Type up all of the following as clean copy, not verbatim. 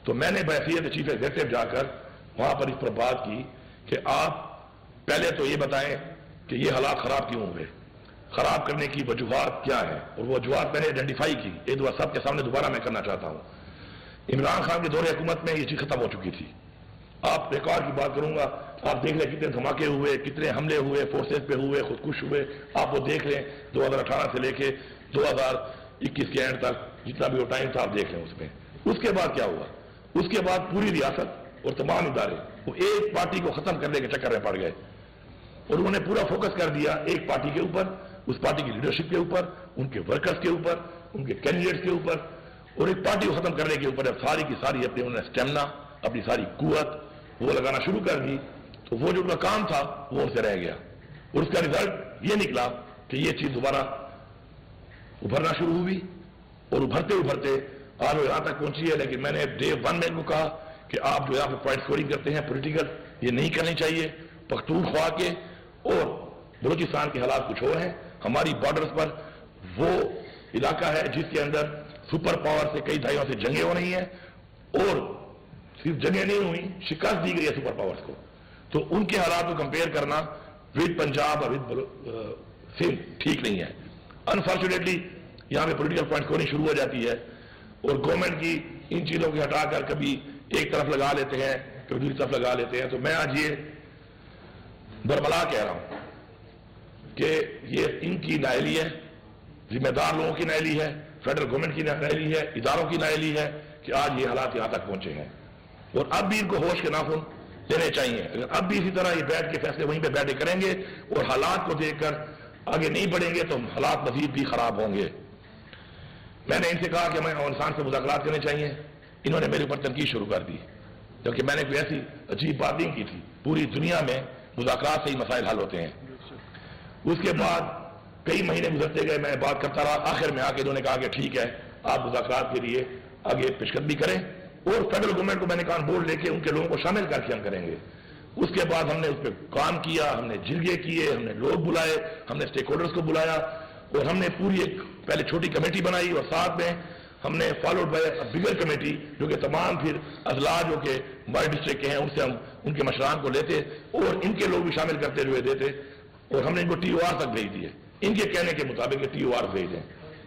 تو میں نے بحیثیت چیف ایگزیکٹو جا کر وہاں پر اس پر بات کی کہ آپ پہلے تو یہ بتائیں کہ یہ حالات خراب کیوں ہوئے، خراب کرنے کی وجوہات کیا ہیں، اور وہ وجوہات میں نے آئیڈینٹیفائی کی، ایک دفعہ سب کے سامنے دوبارہ میں کرنا چاہتا ہوں۔ عمران خان کے دور حکومت میں یہ چیز ختم ہو چکی تھی۔ آپ ریکارڈ کی بات کروں گا، آپ دیکھ لیں کتنے دھماکے ہوئے، کتنے حملے ہوئے، فورسز پہ ہوئے، خودکش ہوئے، آپ وہ دیکھ لیں 2018 سے لے کے 2021 کے اینڈ تک جتنا بھی وہ ٹائم تھا آپ دیکھ لیں اس میں۔ اس کے بعد کیا ہوا؟ اس کے بعد پوری ریاست اور تمام ادارے وہ ایک پارٹی کو ختم کرنے کے چکر میں پڑ گئے، اور انہوں نے پورا فوکس کر دیا ایک پارٹی کے اوپر، اس پارٹی کی لیڈرشپ کے اوپر، ان کے ورکرز کے اوپر، ان کے کینڈیڈیٹس کے اوپر، اور ایک پارٹی کو ختم کرنے کے اوپر ساری کی ساری اپنی انہوں نے اسٹیمنا، اپنی ساری قوت وہ لگانا شروع کر دی۔ تو وہ جو ان کا کام تھا وہ ان سے رہ گیا، اور اس کا رزلٹ یہ نکلا کہ یہ چیز دوبارہ ابھرنا شروع ہوئی، اور ابھرتے ابھرتے آج وہ یہاں تک پہنچی ہے۔ لیکن میں نے ڈے 1 میں ان کو کہا کہ آپ جو یہاں پہ پوائنٹ اسکورنگ کرتے ہیں پولیٹیکل، یہ نہیں کرنی چاہیے۔ پختونخوا کے اور بلوچستان کے حالات کچھ اور ہیں، ہماری بارڈرز پر وہ علاقہ ہے جس کے اندر سپر پاور سے کئی دہائیوں سے جنگیں ہو رہی ہیں، اور صرف جنگیں نہیں ہوئی، شکست دی گئی ہے سپر پاورز کو۔ تو ان کے حالات کو کمپیئر کرنا ود پنجاب اور ود سندھ ٹھیک نہیں ہے۔ انفارچونیٹلی یہاں پہ پولیٹیکل پوائنٹ اسکورنگ شروع ہو جاتی ہے، اور گورنمنٹ کی ان چیزوں کو ہٹا کر کبھی ایک طرف لگا لیتے ہیں، کبھی دوسری طرف لگا لیتے ہیں۔ تو میں آج یہ برملا کہہ رہا ہوں کہ یہ ان کی نااہلی ہے، ذمہ دار لوگوں کی نااہلی ہے، فیڈرل گورنمنٹ کی نااہلی ہے، اداروں کی نااہلی ہے کہ آج یہ حالات یہاں تک پہنچے ہیں، اور اب بھی ان کو ہوش کے ناخن لینے چاہیے۔ اگر اب بھی اسی طرح یہ بیٹھ کے فیصلے وہیں پہ بیٹھے کریں گے اور حالات کو دیکھ کر آگے نہیں بڑھیں گے تو حالات مزید بھی خراب ہوں گے۔ میں نے ان سے کہا کہ ہمیں افغانستان سے مذاکرات کرنے چاہیے، انہوں نے میرے اوپر تنقید شروع کر دی، جبکہ میں نے کوئی ایسی عجیب بات نہیں کی تھی۔ پوری دنیا میں مذاکرات سے ہی مسائل حل ہوتے ہیں۔ اس کے بعد کئی مہینے گزرتے گئے، میں بات کرتا رہا، آخر میں آ کے انہوں نے کہا کہ ٹھیک ہے آپ مذاکرات کے لیے آگے پیشقدمی کریں، اور فیڈرل گورنمنٹ کو میں نے کہا بورڈ لے کے ان کے لوگوں کو شامل کر کے ہم کریں گے۔ اس کے بعد ہم نے اس پہ کام کیا، ہم نے جرگے کیے، ہم نے لوگ بلائے، ہم نے اسٹیک ہولڈرز کو بلایا، اور ہم نے پوری ایک پہلے چھوٹی کمیٹی بنائی، اور ساتھ میں ہم نے فالوڈ بائی بگر کمیٹی جو کہ تمام پھر اضلاع جو کہ ہمارے ڈسٹرکٹ کے ہیں ان سے ہم ان کے مشران کو لیتے اور ان کے لوگ بھی شامل کرتے ہوئے دیتے، اور ہم نے ان کو ٹی او آر تک بھیج دیے، ان کے کہنے کے مطابق ٹی او آر بھیج دیں۔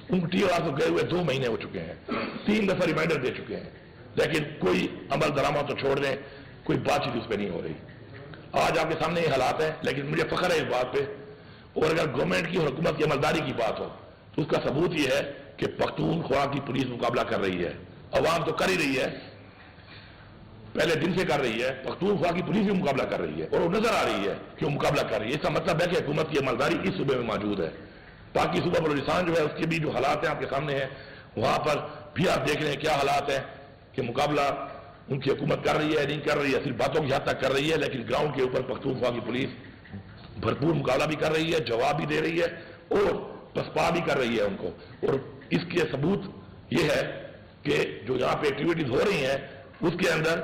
ان کو ٹی او آر کو گئے ہوئے 2 مہینے ہو چکے ہیں، 3 دفعہ ریمائنڈر دے چکے ہیں، لیکن کوئی عمل درآمد تو چھوڑ دیں، کوئی بات چیت اس پہ نہیں ہو رہی۔ آج آپ کے سامنے یہ حالات ہیں، لیکن مجھے فخر ہے اس بات پہ، اور اگر گورنمنٹ کی اور حکومت کی عملداری کی بات ہو تو اس کا ثبوت یہ ہے کہ پختونخوا کی پولیس مقابلہ کر رہی ہے، عوام تو کر ہی رہی ہے، پہلے دن سے کر رہی ہے، پختونخوا کی پولیس بھی مقابلہ کر رہی ہے، اور وہ نظر آ رہی ہے کہ وہ مقابلہ کر رہی ہے۔ اس کا مطلب ہے کہ حکومت کی عملداری اس صوبے میں موجود ہے۔ باقی صوبہ بلوچستان جو ہے اس کے بھی جو حالات ہیں آپ کے سامنے ہیں، وہاں پر بھی آپ دیکھ رہے ہیں کیا حالات ہیں کہ مقابلہ ان کی حکومت کر رہی ہے نہیں کر رہی ہے، صرف باتوں کی حد تک کر رہی ہے، لیکن گراؤنڈ کے اوپر پختونخوا کی پولیس بھرپور مقابلہ بھی کر رہی ہے، جواب بھی دے رہی ہے، اور پسپا بھی کر رہی ہے ان کو۔ اور اس کے ثبوت یہ ہے کہ جو یہاں پہ ایکٹیویٹیز ہو رہی ہیں اس کے اندر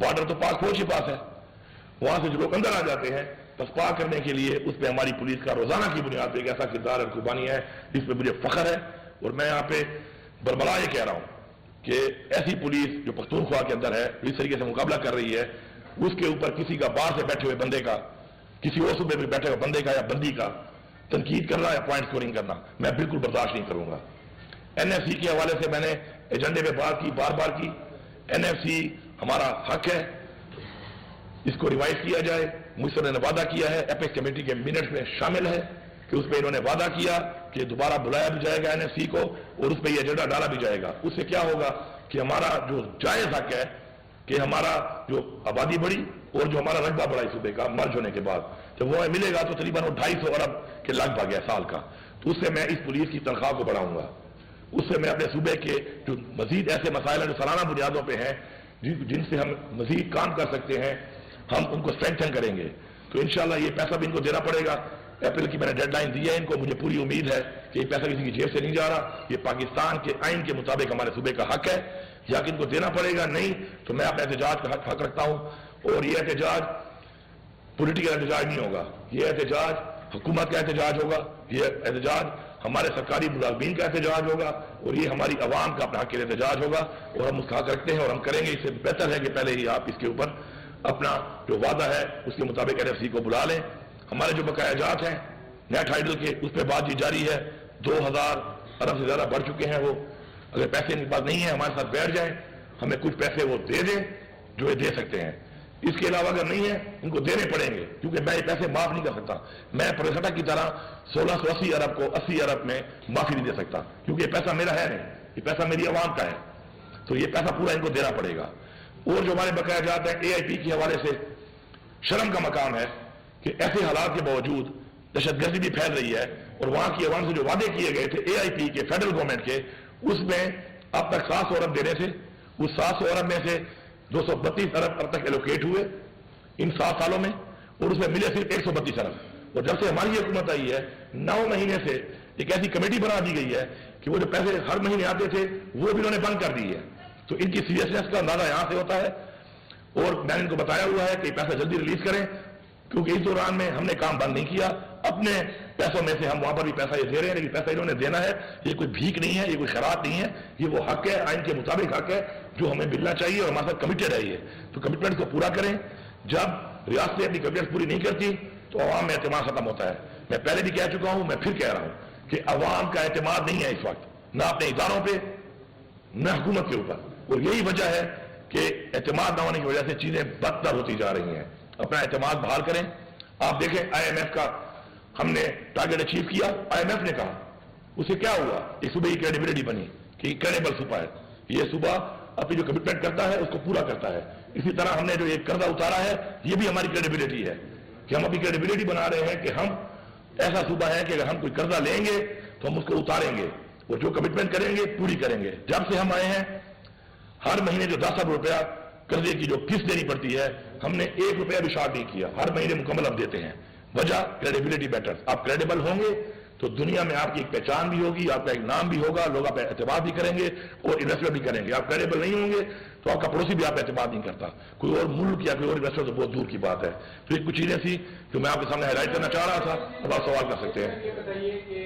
بارڈر تو پاک فوج کے پاس ہے، وہاں سے جو لوگ اندر آ جاتے ہیں پسپا کرنے کے لیے، اس پہ ہماری پولیس کا روزانہ کی بنیاد پہ ایک ایسا کردار اور قربانی ہے جس پہ مجھے فخر ہے۔ اور میں یہاں پہ برملا یہ کہہ رہا ہوں کہ ایسی پولیس جو پختونخوا کے اندر ہے اس طریقے سے مقابلہ کر رہی ہے، اس کے اوپر کسی کا باہر سے بیٹھے ہوئے بندے کا، کسی اور صوبے میں بیٹھے ہوئے بندے کا یا بندی کا تنقید کرنا یا پوائنٹ اسکورنگ کرنا میں بالکل برداشت نہیں کروں گا۔ این ایف سی کے حوالے سے میں نے ایجنڈے پہ بات کی، بار بار کی، این ایف سی ہمارا حق ہے، اس کو ریوائز کیا جائے۔ مجھ نے وعدہ کیا ہے، ایپیکس کمیٹی کے منٹس میں شامل ہے کہ اس پہ انہوں نے وعدہ کیا کہ دوبارہ بلایا بھی جائے گا این ایف سی کو، اور اس پہ یہ ایجنڈا ڈالا بھی جائے گا۔ اس سے کیا ہوگا کہ ہمارا جو جائز حق ہے کہ ہمارا جو آبادی بڑھی اور جو ہمارا رقبہ بڑھا اس صوبے کا مرج ہونے کے بعد جب وہ ملے گا تو تقریباً 250 ارب کے لگ بھگ ہے سال کا، تو اس سے میں اس پولیس کی تنخواہ کو بڑھاؤں گا، اس سے میں اپنے صوبے کے جو مزید ایسے مسائل ہیں جو سالانہ بنیادوں پہ ہیں جن سے ہم مزید کام کر سکتے ہیں ہم ان کو اسٹرینتھن کریں گے۔ تو انشاءاللہ یہ پیسہ بھی ان کو دینا پڑے گا، اپریل کی میں نے ڈیڈ لائن دی ہے ان کو، مجھے پوری امید ہے کہ یہ پیسہ کسی کی جیب سے نہیں جا رہا، یہ پاکستان کے آئین کے مطابق ہمارے صوبے کا حق ہے، یا کہ ان کو دینا پڑے گا، نہیں تو میں اپنے احتجاج کا حق رکھتا ہوں۔ اور یہ احتجاج پولیٹیکل احتجاج نہیں ہوگا، یہ احتجاج حکومت کا احتجاج ہوگا، یہ احتجاج ہمارے سرکاری ملازمین کا احتجاج ہوگا اور یہ ہماری عوام کا اپنا حق کے لیے احتجاج ہوگا اور ہم اس کا حق رکھتے ہیں اور ہم کریں گے. اس سے بہتر ہے کہ پہلے ہی آپ اس کے اوپر اپنا جو وعدہ ہے اس کے مطابق NFC کو بلا لیں. ہمارے جو بقایا جات ہیں نیٹ ہائیڈل کے اس پہ بات جاری ہے. 2000 ارب سے زیادہ بڑھ چکے ہیں وہ. اگر پیسے ان کے پاس نہیں ہیں ہمارے ساتھ بیٹھ جائیں, ہمیں کچھ پیسے وہ دے دیں جو یہ دے سکتے ہیں. اس کے علاوہ اگر نہیں ہے ان کو دینے پڑیں گے کیونکہ میں یہ پیسے معاف نہیں کر سکتا. میں پروفیسر کی طرح 1680 ارب کو 80 ارب میں معافی نہیں دے سکتا کیونکہ یہ پیسہ میرا ہے نہیں, یہ پیسہ میری عوام کا ہے. تو یہ پیسہ پورا ان کو دینا پڑے گا. اور جو ہمارے بقایا جات ہیں AIP کے حوالے سے شرم کا مقام ہے کہ ایسے حالات کے باوجود دہشت گردی بھی پھیل رہی ہے اور وہاں کی عوام سے جو وعدے کیے گئے تھے AIP کے فیڈرل گورنمنٹ کے, اس میں اب تک 700 ارب دینے تھے. اس 700 ارب میں سے 232 ارب اب تک ایلوکیٹ ہوئے ان 7 سالوں میں اور اس میں ملے صرف 132 ارب. اور جب سے ہماری حکومت آئی ہے 9 مہینے سے ایک ایسی کمیٹی بنا دی گئی ہے کہ وہ جو پیسے ہر مہینے آتے تھے وہ بھی انہوں نے بند کر دی ہے. تو ان کی سیریسنس کا اندازہ یہاں سے ہوتا ہے. اور میں نے ان کو بتایا ہوا ہے کہ پیسہ جلدی ریلیز کریں کیونکہ اس دوران میں ہم نے کام بند نہیں کیا. اپنے پیسوں میں سے ہم وہاں پر بھی پیسہ یہ دے رہے ہیں لیکن پیسہ انہوں نے دینا ہے. یہ کوئی بھیک نہیں ہے, یہ کوئی خیرات نہیں ہے, یہ وہ حق ہے, آئین کے مطابق حق ہے جو ہمیں ملنا چاہیے اور ہمارے ساتھ کمیٹڈ ہے. یہ تو کمٹمنٹ کو پورا کریں. جب ریاستیں اپنی کمٹمنٹ پوری نہیں کرتی تو عوام میں اعتماد ختم ہوتا ہے. میں پہلے بھی کہہ چکا ہوں, میں پھر کہہ رہا ہوں کہ عوام کا اعتماد نہیں ہے اس وقت, نہ اپنے اداروں پہ نہ حکومت کے اوپر. اور یہی وجہ ہے کہ اعتماد نہ ہونے کی وجہ سے چیزیں بدتر ہوتی جا رہی ہیں. اپنا اعتماد بحال کریں. آپ دیکھیں IMF کا ہم نے ٹارگیٹ اچیو کیا. IMF نے کہا اسے کیا ہوا, یہ صوبے کی کریڈیبلٹی بنی کہ کریڈیبل صوبہ ہے. یہ صوبہ اپنی جو کمٹمنٹ کرتا ہے اس کو پورا کرتا ہے. اسی طرح ہم نے جو ایک قرضہ اتارا ہے یہ بھی ہماری کریڈیبلٹی ہے کہ ہم اپنی کریڈیبلٹی بنا رہے ہیں کہ ہم ایسا صوبہ ہے کہ اگر ہم کوئی قرضہ لیں گے تو ہم اس کو اتاریں گے اور جو کمٹمنٹ کریں گے پوری کریں گے. جب سے ہم آئے ہیں ہر مہینے جو 10 ارب روپیہ قرضے کی جو فیس دینی پڑتی ہے ہم نے 1 روپیہ بھی شارٹ نہیں کیا. ہر مہینے مکمل اب دیتے ہیں. وجہ کریڈیبلٹی بیٹر. آپ کریڈیبل ہوں گے تو دنیا میں آپ کی ایک پہچان بھی ہوگی, آپ کا ایک نام بھی ہوگا, لوگ آپ پہ اعتماد بھی کریں گے اور انویسٹمنٹ بھی کریں گے. آپ کریڈیبل نہیں ہوں گے تو آپ کا پڑوسی بھی آپ پہ اعتماد نہیں کرتا. کوئی اور ملک یا کوئی اور انویسٹر تو بہت دور کی بات ہے. تو یہ کچھ چیزیں تھیں جو میں آپ کے سامنے ہائی لائٹ کرنا چاہ رہا تھا. اب آپ سوال کر سکتے ہیں. یہ بتائیے کہ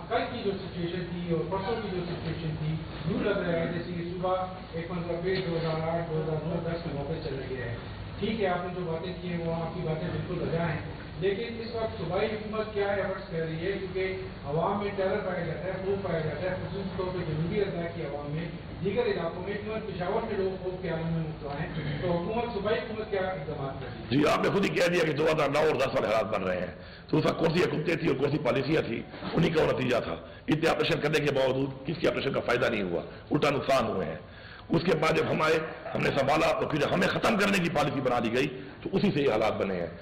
کل کی جو سچویشن تھی اور پرسوں کی جو سچویشن تھی یوں لگ رہا ہے جیسے کہ صبح ایک مطلب 2008 2009 10 کے موقع چل رہی ہے. ٹھیک ہے آپ نے جو باتیں کی ہیں وہ آپ کی باتیں بالکل وجہ ہیں, لیکن اس وقت صوبائی حکومت کیا ایفرٹس کر رہی ہے کیونکہ عوام میں ٹیرر پایا جاتا ہے, خوف پایا جاتا ہے, خصوصی طور پہ جنوبی اضلاع کی عوام میں, دیگر علاقوں میں پشاور میں لوگ خوف کے عالم میں مبتلا ہیں. تو حکومت صوبائی حکومت کیا اقدامات کر رہی ہے؟ جی آپ نے خود ہی کہہ دیا کہ 2009 اور 10 والے حالات بن رہے ہیں. تو اس وقت کون سی حکومتیں تھیں اور کون سی پالیسیاں تھیں, انہی کا وہ نتیجہ تھا. اتنے آپریشن کرنے کے باوجود کس کی آپریشن کا فائدہ نہیں ہوا, الٹا نقصان ہوئے ہیں. اس کے بعد جب ہم آئے ہم نے سنبھالا تو پھر ہمیں ختم کرنے کی پالیسی بنا دی گئی تو اسی سے یہ حالات بنے ہیں.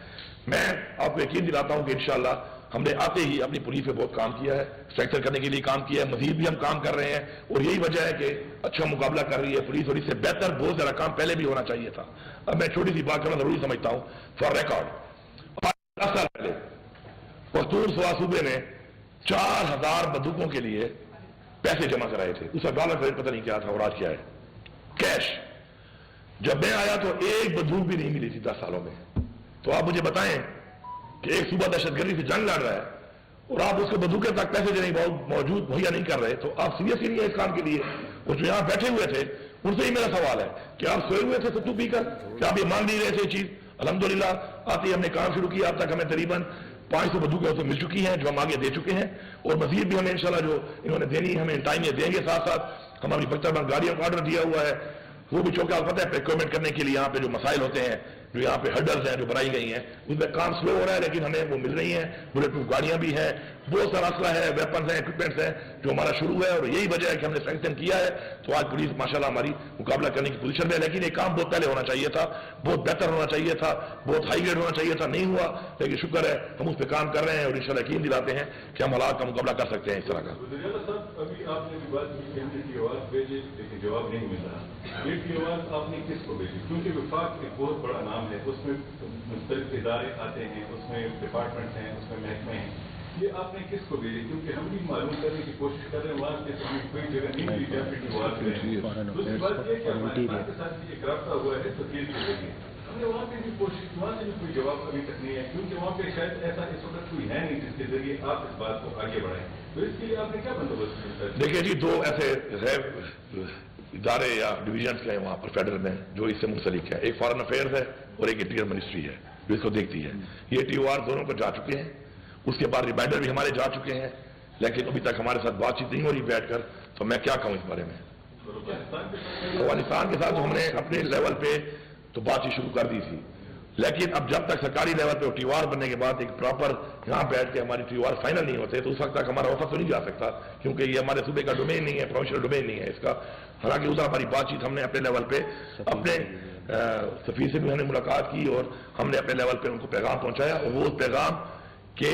میں آپ کو یقین دلاتا ہوں کہ انشاءاللہ ہم نے آتے ہی اپنی پولیس پہ بہت کام کیا ہے, اسٹرکچر کرنے کے لیے کام کیا ہے, مزید بھی ہم کام کر رہے ہیں اور یہی وجہ ہے کہ اچھا مقابلہ کر رہی ہے پولیس اور اس سے بہتر بہت زیادہ کام پہلے بھی ہونا چاہیے تھا. اب میں چھوٹی سی بات کرنا ضروری سمجھتا ہوں. فار ریکارڈ 10 سال پہلے پختونخوا صوبے نے 4000 بندوقوں کے لیے پیسے جمع کرائے تھے. اس کا ڈالر ریٹ پتہ نہیں کیا تھا اور آج کیا ہے کیش. جب میں آیا تو ایک بندوق بھی نہیں ملی تھی 10 سالوں میں. تو آپ مجھے بتائیں کہ ایک صوبہ دہشت گردی سے جنگ لڑ رہا ہے اور آپ اس کو بندوقیں تک پیسے دینے موجود مہیا نہیں کر رہے, تو آپ سیریس ہی نہیں ہے اس کام کے لیے. اور جو یہاں بیٹھے ہوئے تھے ان سے ہی میرا سوال ہے کہ آپ سوئے ہوئے تھے ستو پی کر, کہ آپ یہ مانگ نہیں رہے تھے چیز. الحمدللہ آتے ہی ہم نے کام شروع کیا. اب تک ہمیں تقریباً 500 بندوقیں اسے مل چکی ہیں جو ہم آگے دے چکے ہیں اور مزید بھی ہمیں انشاءاللہ جو انہوں نے دینی ہمیں ٹائم یہ دیں گے. ساتھ ساتھ ہم اپنی 75 گاڑیوں کا آرڈر دیا ہوا ہے, وہ بھی چونکہ آپ پتہ ہے پریکیورمنٹ کرنے کے لیے یہاں پہ جو مسائل ہوتے ہیں, جو یہاں پہ ہرڈلز ہیں جو بنائی گئی ہیں, اس میں کام سلو ہو رہا ہے لیکن ہمیں وہ مل رہی ہیں. بلٹ پروف گاڑیاں بھی ہیں, بہت سارا اسلحہ ہے, ویپنز ہیں, اکوپمنٹس ہیں جو ہمارا شروع ہے. اور یہی وجہ ہے کہ ہم نے سینکشن کیا ہے. تو آج پولیس ماشاءاللہ ہماری مقابلہ کرنے کی پوزیشن میں ہے. لیکن یہ کام بہت پہلے ہونا چاہیے تھا, بہت بہتر ہونا چاہیے تھا, بہت ہائی گریڈ ہونا چاہیے تھا, نہیں ہوا. لیکن شکر ہے ہم اس پہ کام کر رہے ہیں اور انشاءاللہ یقین دلاتے ہیں کہ ہم حالات کا مقابلہ کر سکتے ہیں اس طرح کا. ابھی آپ نے بات کی کی آواز بھیجی لیکن جواب نہیں مل رہا. یہ کی آواز آپ نے کس کو بھیجی؟ کیونکہ وفاق ایک بہت بڑا نام ہے, اس میں مختلف ادارے آتے ہیں, اس میں ڈپارٹمنٹس ہیں, اس میں محکمے ہیں. یہ آپ نے کس کو بھیجی؟ کیونکہ ہم بھی معلوم کرنے کی کوشش کر رہے ہیں وہاں سے کوئی جگہ نہیں ملی جہاں پہ آواز کریں. دوسری بات یہ کہ ہمارے کے ساتھ ایک رابطہ ہوا ہے تو کے ذریعے ہم نے وہاں پہ بھی کوشش, وہاں سے بھی کوئی جواب ابھی تک نہیں ہے. کیونکہ وہاں پہ شاید ایسا اس وقت کوئی ہے نہیں جس کے ذریعے آپ اس بات کو آگے بڑھائیں. تو اس کے لیے آپ نے کیا بندوبست کیا؟ دیکھیں جی، دو ایسے ادارے یا ڈویژنس ہیں وہاں پر فیڈرل میں جو اس سے منسلک ہے. ایک فارن افیئرز ہے اور ایک انٹیریئر منسٹری ہے جو اس کو دیکھتی ہے. یہ TOR دونوں پر جا چکے ہیں. اس کے بعد ریمائنڈر بھی ہمارے جا چکے ہیں، لیکن ابھی تک ہمارے ساتھ بات چیت نہیں ہو رہی بیٹھ کر. تو میں کیا کہوں اس بارے میں. افغانستان کے ساتھ ہم نے اپنے لیول پہ تو بات چیت شروع کر دی تھی، لیکن اب جب تک سرکاری لیول پہ TOR بننے کے بعد ایک پراپر یہاں بیٹھ کے ہماری TOR فائنل نہیں ہوتے تو اس وقت تک ہمارا آفس تو نہیں جا سکتا، کیونکہ یہ ہمارے صوبے کا ڈومین نہیں ہے، پروونشل ڈومین نہیں ہے اس کا. حالانکہ ادھر ہماری بات چیت ہم نے اپنے لیول پہ اپنے سفیر سے بھی ہم نے ملاقات کی اور ہم نے اپنے لیول پہ ان کو پیغام پہنچایا، اور وہ اس پیغام کہ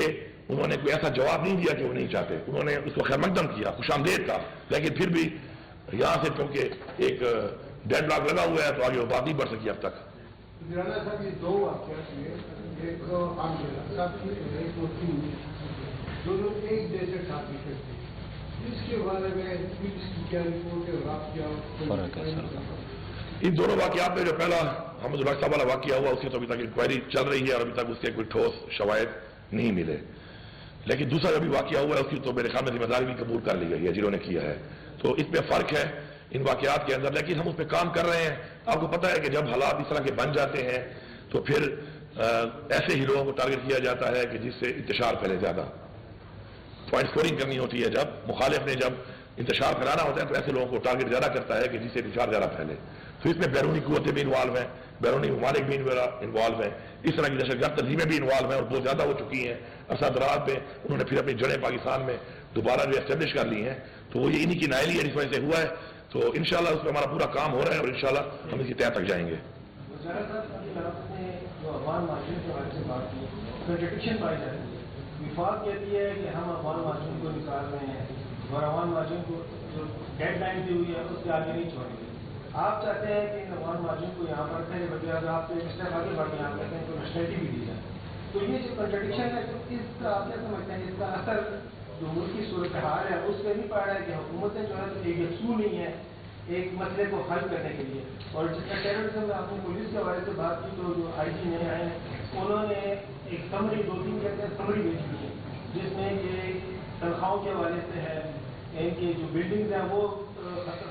انہوں نے کوئی ایسا جواب نہیں دیا کہ وہ نہیں چاہتے. انہوں نے اس کو خیر مقدم کیا، خوش آمدید تھا، لیکن پھر بھی یہاں سے کیونکہ ایک ڈیڈ لاک لگا ہوا ہے تو آگے وہ بات نہیں بڑھ سکی اب تک. صاحب یہ دو واقعات ہوئے، ایک صاحب کی ایک دونوں ایک جیسے ساتھی تھے. اس کے بارے میں پولیس کی کیا رپورٹ ہے اور آپ کیا؟ ان دونوں واقعات میں جو پہلا حمد الحق صاحب والا واقعہ ہوا اس کی تو ابھی تک انکوائری چل رہی ہے اور ابھی تک اس کے کوئی ٹھوس شواہد نہیں ملے. لیکن دوسرا جو بھی واقعہ ہوا ہے اس کی تو میرے خیال میں ذمہ داری بھی قبول کر لی گئی ہے جنہوں نے کیا ہے. تو اس میں فرق ہے ان واقعات کے اندر، لیکن ہم اس پہ کام کر رہے ہیں. آپ کو پتہ ہے کہ جب حالات اس طرح کے بن جاتے ہیں تو پھر ایسے ہی لوگوں کو ٹارگٹ کیا جاتا ہے کہ جس سے انتشار پھیلے. زیادہ پوائنٹ اسکورنگ کرنی ہوتی ہے، جب مخالف نے جب انتشار پھیلانا ہوتا ہے تو ایسے لوگوں کو ٹارگٹ زیادہ کرتا ہے کہ جس سے انتشار زیادہ پھیلے. تو اس میں بیرونی قوتیں بھی انوالو ہیں، بیرونی ممالک بھی انوالو ہیں، اس طرح کی دہشت گرد تنظیمیں بھی انوالو ہیں اور بہت زیادہ ہو چکی ہیں. عرصہ دراز میں انہوں نے پھر اپنی جڑیں پاکستان میں دوبارہ جو اسٹیبلش کر لی ہیں. تو وہ یہ انہی کی نائلی ہے جس وجہ سے ہوا ہے. تو انشاءاللہ اس پہ ہمارا پورا کام ہو رہا ہے اور انشاءاللہ ہم اس کی تہہ تک جائیں گے. وفاق کہتی ہے کہ ہم افغان مہاجرین کو نکال رہے ہیں اور افغان مہاجرین کو جو ڈیڈ لائن دی ہوئی ہے اس کے آگے نہیں چھوڑیں گے. آپ چاہتے ہیں کہ ان افغان مہاجرین کو یہاں پر رکھنے کے بجائے آپ کو ایک اسٹیپ آگے بڑھ کے آپ کہتے ہیں تو نیشنلٹی بھی دی جائے. تو یہ جو کنٹرڈکشن ہے اس کا آپ کیا سمجھتے ہیں اس کا اثر جو ملک کی صورتحال ہے اس پہ نہیں پڑ رہا ہے کہ حکومتیں جو ہے تو ایک یکسو نہیں ہے ایک مسئلے کو حل کرنے کے لیے. اور جس طرح ٹیررزم میں آپ نے پولیس کے حوالے سے بات کی تو جو IG نئے آئے ہیں انہوں نے ایک سمری 2-3 کہتے ہیں سمری بھیجی ہوئی ہے جس میں کہ تنخواہوں کے حوالے سے ہے، ان کی جو بلڈنگز ہیں وہ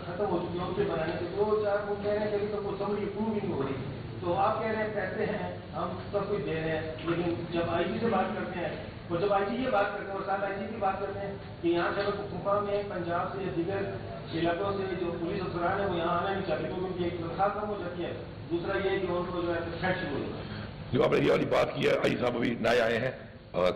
ختم ہو چکی ہیں ان سے بنانے کے 2-4 وہ کہہ رہے ہیں کہ ابھی تک وہ سمری اپروو نہیں ہو رہی. تو آپ کہہ رہے ہیں پیسے ہیں ہم سب کچھ دے رہے ہیں، لیکن جب IG سے بات کرتے ہیں اور جب IG یہ بات کرتے ہیں اور ساتھ IG کی بات کرتے ہیں کہ یہاں سے پختونخوا میں پنجاب سے یا دیگر علاقوں سے جو پولیس افسران ہیں وہ یہاں آنا نہیں چاہتے کیونکہ ان کی ایک تنخواہ کم ہو جاتی ہے. دوسرا یہ کہ ان کو جو ہے تھریٹ شروع ہو جاتا ہے. جو آپ نے یہ والی بات کی ہے، IG صاحب ابھی نئے آئے ہیں،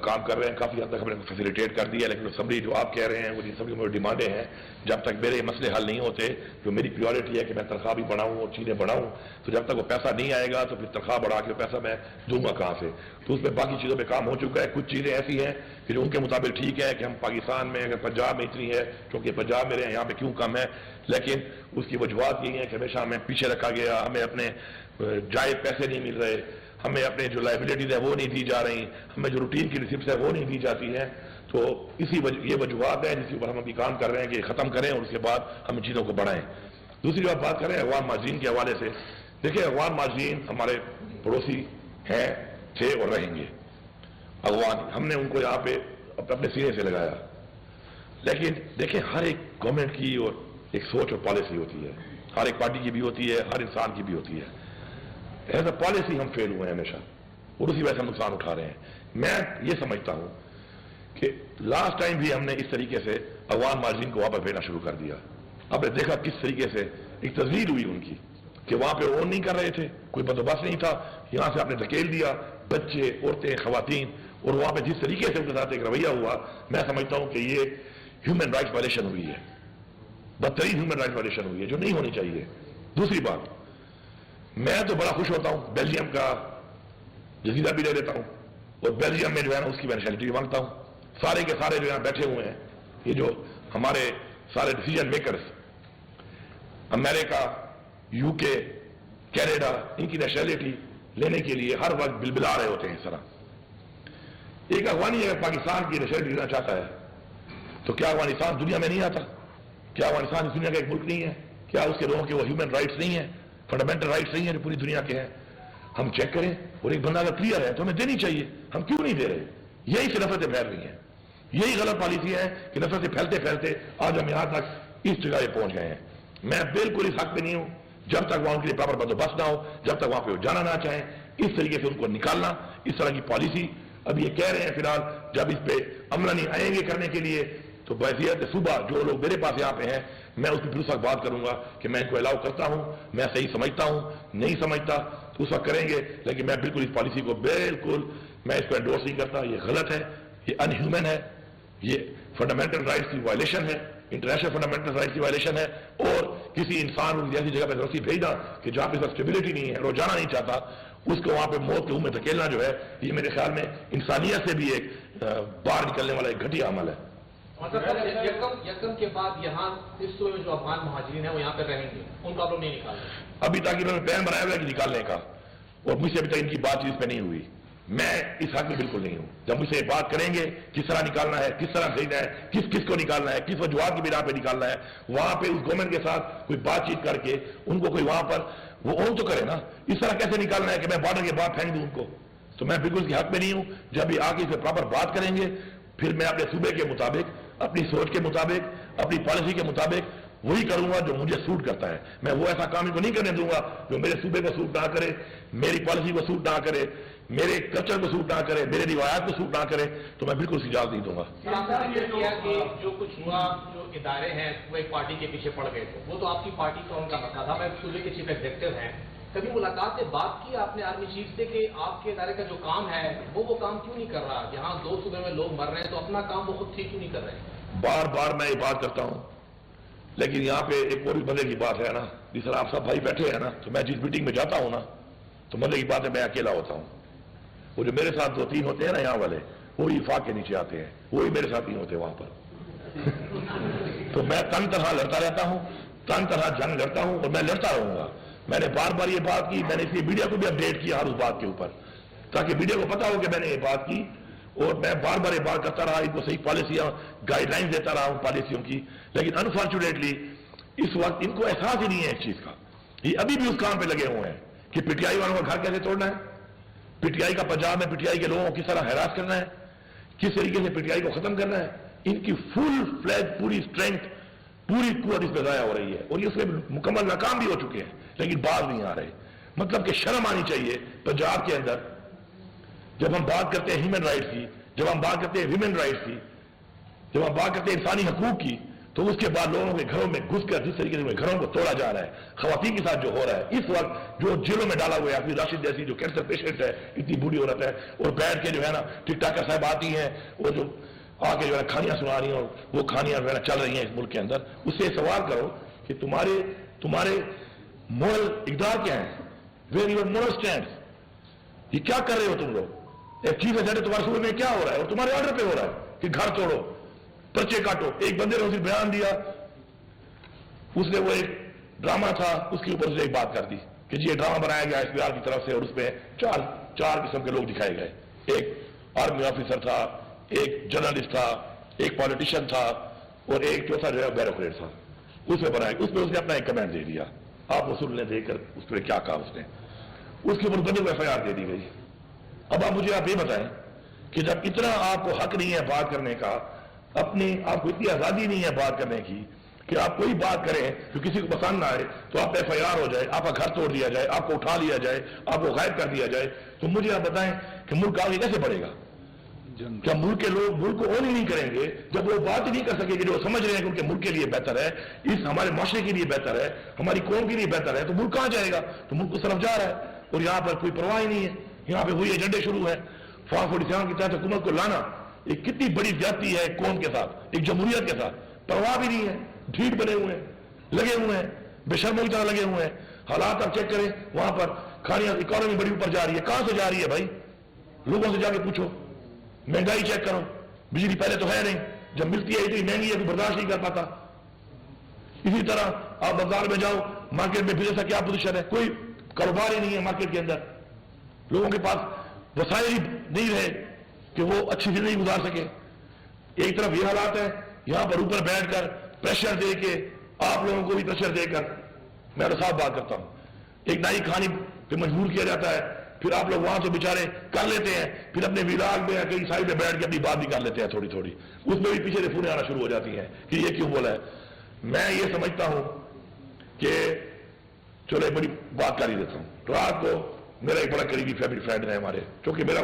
کام کر رہے ہیں، کافی حد تک ہم نے فیسیلیٹیٹ کر دیا. لیکن اسمبلی جو آپ کہہ رہے ہیں وہ اسمبلی میں ڈیمانڈیں ہیں، جب تک میرے مسئلے حل نہیں ہوتے، جو میری پریورٹی ہے کہ میں تنخواہ بھی بڑھاؤں اور چیزیں بڑھاؤں، تو جب تک وہ پیسہ نہیں آئے گا تو پھر تنخواہ بڑھا کے پیسہ میں دوں گا کہاں سے. تو اس میں باقی چیزوں پہ کام ہو چکا ہے. کچھ چیزیں ایسی ہیں کہ جو ان کے مطابق ٹھیک ہے کہ ہم پاکستان میں اگر پنجاب میں اتنی ہے کیونکہ پنجاب میں یہاں پہ کیوں کم ہے، لیکن اس کی وجوہات یہی ہیں کہ ہمیشہ ہمیں پیچھے رکھا گیا، ہمیں اپنے جائز پیسے نہیں مل رہے، ہمیں اپنے جو لائبلٹیز ہیں وہ نہیں دی جا رہی، ہمیں جو روٹین کی ریسیپٹس ہیں وہ نہیں دی جاتی ہیں. تو یہ وجوہات ہیں جس کے اوپر ہم ابھی کام کر رہے ہیں کہ ختم کریں اور اس کے بعد ہم ان چیزوں کو بڑھائیں. دوسری بات کریں افغان مہاجرین کے حوالے سے. دیکھیں افغان مہاجرین ہمارے پڑوسی ہیں، تھے اور رہیں گے. افغان ہم نے ان کو یہاں پہ اپنے سینے سے لگایا. لیکن دیکھیں ہر ایک گورنمنٹ کی اور ایک سوچ اور پالیسی ہوتی ہے، ہر ایک پارٹی کی بھی ہوتی ہے، ہر انسان کی بھی ہوتی ہے. ایز اے پالیسی ہم فیل ہوئے ہیں ہمیشہ اور اسی وجہ سے ہم نقصان اٹھا رہے ہیں. میں یہ سمجھتا ہوں کہ لاسٹ ٹائم بھی ہم نے اس طریقے سے افغان مہاجرین کو واپس بھیجنا شروع کر دیا. آپ نے دیکھا کس طریقے سے ایک تزویر ہوئی ان کی کہ وہاں پہ اون نہیں کر رہے تھے، کوئی بندوبست نہیں تھا، یہاں سے آپ نے دھکیل دیا بچے، عورتیں، خواتین، اور وہاں پہ جس طریقے سے ان کے ساتھ ایک رویہ ہوا، میں سمجھتا ہوں کہ یہ ہیومن رائٹس وائلیشن ہوئی ہے، بدترین ہیومن رائٹس وائلیشن ہوئی ہے جو نہیں ہونی چاہیے. دوسری بات، میں تو بڑا خوش ہوتا ہوں بیلجیم کا جزیرہ بھی لے لیتا ہوں اور بیلجیم میں جو ہے نا اس کی میں نیشنلٹی بھی مانگتا ہوں. سارے کے سارے جو یہاں بیٹھے ہوئے ہیں، یہ جو ہمارے سارے ڈیسیجن میکرز، امریکہ، UK، کینیڈا، ان کی نیشنلٹی لینے کے لیے ہر وقت بلبلا رہے ہوتے ہیں. اس طرح ایک افغانی اگر پاکستان کی نیشنلٹی لینا چاہتا ہے تو کیا افغانستان دنیا میں نہیں آتا؟ کیا افغانستان اس دنیا کا ایک ملک نہیں ہے؟ کیا اس کے لوگوں کے وہ ہیومن رائٹس نہیں ہیں، فنڈامنٹل رائٹس نہیں ہیں جو پوری دنیا کے ہیں؟ ہم چیک کریں اور ایک بندہ اگر کلیئر ہے تو ہمیں دینی چاہیے. ہم کیوں نہیں دے رہے؟ یہی سے نفرتیں پھیل رہی ہیں. یہی غلط پالیسی ہے کہ نفرت سے پھیلتے پھیلتے آج ہم یہاں تک اس جگہ پہ پہنچ گئے ہیں. میں بالکل اس حق پہ نہیں ہوں جب تک وہاں ان کے لیے پراپر بندوبست نہ ہو, جب تک وہاں پہ وہ جانا نہ چاہیں. اس طریقے سے ان کو نکالنا, اس طرح کی پالیسی اب یہ کہہ رہے ہیں فی الحال جب اس پہ عملہ نہیں آئیں گے کرنے کے لیے تو بحیثیت صبح جو لوگ میرے پاس یہاں پہ ہیں میں اس میں پھر اس وقت بات کروں گا کہ میں ان کو الاؤ کرتا ہوں, میں صحیح سمجھتا ہوں, نہیں سمجھتا تو اس وقت کریں گے. لیکن میں بالکل اس پالیسی کو بالکل میں اس کو انڈورس نہیں کرتا. یہ غلط ہے, یہ ان ہیومن ہے, یہ فنڈامنٹل رائٹس کی وائلیشن ہے, انٹرنیشنل فنڈامنٹل رائٹس کی وائلیشن ہے. اور کسی انسان کو ایسی جگہ پہ رسی بھیجنا کہ جہاں پہ اسٹیبلٹی نہیں ہے, روزانہ نہیں چاہتا, اس کو وہاں پہ موت کے منہ میں دھکیلنا جو ہے یہ میرے خیال میں انسانیت سے بھی ایک باہر نکلنے والا ایک گھٹیا عمل ہے. یکم کے بعد یہاں اس صوبے میں جو افغان مہاجرین ہیں وہ یہاں پہ رہیں گے, ان کو آپ لوگ نہیں نکال رہے ابھی تک انہوں نے پلان بنایا ہوا ہے کہ نکالنے کا, اور مجھ سے ابھی تک ان کی بات چیت پہ نہیں ہوئی. میں اس حق میں بالکل نہیں ہوں. جب مجھ سے بات کریں گے کس طرح نکالنا ہے, کس طرح خریدنا ہے, کس کس کو نکالنا ہے, کس وجوہات کی بنا پہ نکالنا ہے, وہاں پہ اس گورنمنٹ کے ساتھ کوئی بات چیت کر کے ان کو کوئی وہاں پر وہ اون تو کرے نا. اس طرح کیسے نکالنا ہے کہ میں بارڈر کے بعد پھینک دوں ان کو, تو میں بالکل اس کے حق میں نہیں ہوں. جب یہ آ کے اس پہ پراپر بات کریں گے پھر میں اپنے صوبے کے مطابق, اپنی سوچ کے مطابق, اپنی پالیسی کے مطابق وہی کروں گا جو مجھے سوٹ کرتا ہے. میں وہ ایسا کام ان کو نہیں کرنے دوں گا جو میرے صوبے کو سوٹ نہ کرے, میری پالیسی کو سوٹ نہ کرے, میرے کلچر کو سوٹ نہ کرے, میرے روایات کو سوٹ نہ کرے, تو میں بالکل اجازت نہیں دوں گا. کہ جو کچھ ہوا, جو ادارے ہیں وہ ایک پارٹی کے پیچھے پڑ گئے تھے, وہ تو آپ کی پارٹی کا ان کا مسئلہ تھا. میں صوبے کے چیف ایگزیکٹو ہیں, کبھی ملاقات سے بات کی آپ نے آرمی چیف سے کہ آپ کے ادارے کا جو کام ہے وہ کام کیوں نہیں کر رہا؟ جہاں 2 صوبے میں لوگ مر رہے ہیں تو اپنا کام وہ خود ٹھیک کیوں نہیں کر رہے ہیں؟ بار بار میں یہ بات کرتا ہوں, لیکن یہاں پہ ایک اور بھی مزے کی بات ہے نا, جس طرح آپ سب بھائی بیٹھے ہیں نا, تو میں جس میٹنگ میں جاتا ہوں نا تو مزے کی بات ہے میں اکیلا ہوتا ہوں. وہ جو میرے ساتھ 2-3 ہوتے ہیں نا یہاں والے, وہی افاق کے نیچے آتے ہیں, وہی میرے ساتھ نہیں ہوتے وہاں پر. تو میں تن تنہا لڑتا رہتا ہوں, تن تنہا جنگ لڑتا ہوں, اور میں لڑتا رہوں گا. میں نے بار بار یہ بات کی, میں نے اس لیے میڈیا کو بھی اپڈیٹ کیا ہر اس بات کے اوپر, تاکہ میڈیا کو پتا ہو کہ میں نے یہ بات کی, اور میں بار بار یہ بات کرتا رہا, ان کو صحیح پالیسیاں گائیڈ لائنز دیتا رہا ہوں پالیسیوں کی. لیکن انفارچونیٹلی اس وقت ان کو احساس ہی نہیں ہے اس چیز کا. یہ ابھی بھی اس کام پہ لگے ہوئے ہیں کہ پی ٹی آئی والوں کا گھر کیسے توڑنا ہے, پی ٹی آئی کا پنجاب میں پی ٹی آئی کے لوگوں کو کس طرح ہراس کرنا ہے, کس طریقے سے پی ٹی آئی کو ختم کرنا ہے. ان کی فل فلیج پوری اسٹرینتھ, پوری قوت اس پہ ضائع ہو رہی ہے, اور یہ اس میں مکمل ناکام بھی ہو چکے ہیں, لیکن باز نہیں آ رہے. مطلب کہ شرم آنی چاہیے پنجاب کے اندر جب ہم بات کرتے ہیں ہیومن رائٹس کی, جب ہم بات کرتے ہیں ویمن رائٹس کی, جب ہم بات کرتے ہیں انسانی حقوق کی, تو اس کے بعد لوگوں کے گھروں میں گھس کر جس طریقے سے گھروں کو توڑا جا رہا ہے, خواتین کے ساتھ جو ہو رہا ہے اس وقت, جو جیلوں میں ڈالا ہوا ہے اپنی راشد جیسی جو کینسر پیشنٹ ہے, اتنی بوڑھی عورت ہے, اور بیٹھ کے جو ہے نا ٹک ٹاکر صاحب آتی ہیں, وہ جو آ کے جو ہے کہانیاں سنا رہی ہیں, اور وہ کہانیاں جو ہے چل رہی ہیں اس ملک کے اندر. اس سے سوال کرو کہ تمہارے مورل اقدار کیا ہیں, ویئر یور مورل اسٹینڈ, یہ کیا کر رہے ہو تم لوگ؟ ایک چیف ایجنٹ تمہارے صوبے میں کیا ہو رہا ہے, اور تمہارے آرڈر پہ ہو رہا ہے کہ گھر توڑو, پرچے کاٹو. ایک بندے نے اسے بیان دیا, اس نے وہ ایک ڈرامہ تھا, اس کے اوپر سے ایک بات کر دی کہ جی یہ ڈرامہ بنایا گیا ایس پی آر کی طرف سے, اور اس میں چار قسم کے لوگ دکھائے گئے. ایک آرمی آفیسر تھا, ایک جرنلسٹ تھا, ایک پالیٹیشین تھا, اور ایک چوتھا جو ہے بیوروکریٹ تھا. اس میں بنایا, اس پہ اس نے اپنا ایک کمنٹ دے دیا. آپ وصول نے دیکھ کر اس پہ کیا کہا اس نے, اس کے اوپر بندے کو ایف آئی آر دے دی گئی. اب آپ مجھے آپ یہ بتائیں کہ جب اتنا آپ کو حق نہیں ہے بات کرنے کا, آپ کو اتنی آزادی نہیں ہے بات کرنے کی کہ آپ کوئی بات کریں جو کسی کو پسند نہ آئے تو آپ ایف آئی آر ہو جائے, آپ کا گھر توڑ دیا جائے, آپ کو اٹھا لیا جائے, آپ کو غائب کر دیا جائے, تو مجھے آپ بتائیں کہ ملک آگے کیسے بڑھے گا؟ کیا ملک کے لوگ ملک کو اون ہی نہیں کریں گے جب وہ بات ہی نہیں کر سکے کہ جو سمجھ رہے ہیں کہ ان کے ملک کے لیے بہتر ہے, اس ہمارے معاشرے کے لیے بہتر ہے, ہماری قوم کے لیے بہتر ہے, تو ملک کہاں جائے گا؟ تو ملک اس طرف جا رہا ہے, اور یہاں پر کوئی پرواہ ہی نہیں ہے. یہاں پہ وہی ایجنڈے شروع ہے. 47 کے تحت حکومت کو لانا ایک کتنی بڑی زیادتی ہے ایک قوم کے ساتھ, ایک جمہوریت کے ساتھ. پرواہ بھی نہیں ہے, ڈھیٹ بنے ہوئے ہیں, لگے ہوئے ہیں, بے شرموں کی طرح لگے ہوئے ہیں. حالات آپ چیک کریں, وہاں پر کھانیاں اکانومی بڑی اوپر جا رہی ہے. کہاں سے جا رہی ہے بھائی؟ لوگوں سے جا کے پوچھو. مہنگائی چیک کرو, بجلی پہلے تو ہے نہیں, جب ملتی ہے اتنی مہنگی ہے تو برداشت نہیں کر پاتا. اسی طرح آپ بازار میں جاؤ, مارکیٹ میں بزنس کا کیا پوزیشن ہے, کوئی کاروبار ہی نہیں ہے مارکیٹ کے اندر. لوگوں کے پاس وسائل ہی نہیں رہے کہ وہ اچھی زندگی گزار سکے. ایک طرف یہ حالات ہے, یہاں پر اوپر بیٹھ کر پریشر دے کے آپ لوگوں کو بھی پریشر دے کر, میں صاف بات کرتا ہوں, ایک نئی کہانی پہ مجبور کیا جاتا ہے پھر آپ لوگ وہاں سے بیچارے کر لیتے ہیں، پھر اپنے ویلاگ میں کئی سائڈ میں بیٹھ کے اپنی بات بھی کر لیتے ہیں تھوڑی تھوڑی، اس میں بھی پیچھے سے فونیں آنا شروع ہو جاتی ہیں کہ یہ کیوں بولا ہے۔ میں یہ سمجھتا ہوں کہ چلو ایک بڑی بات کر ہی دیتا ہوں۔ رات کو میرا ایک بڑا قریبی فیملی فرینڈ ہے ہمارے، چونکہ میرا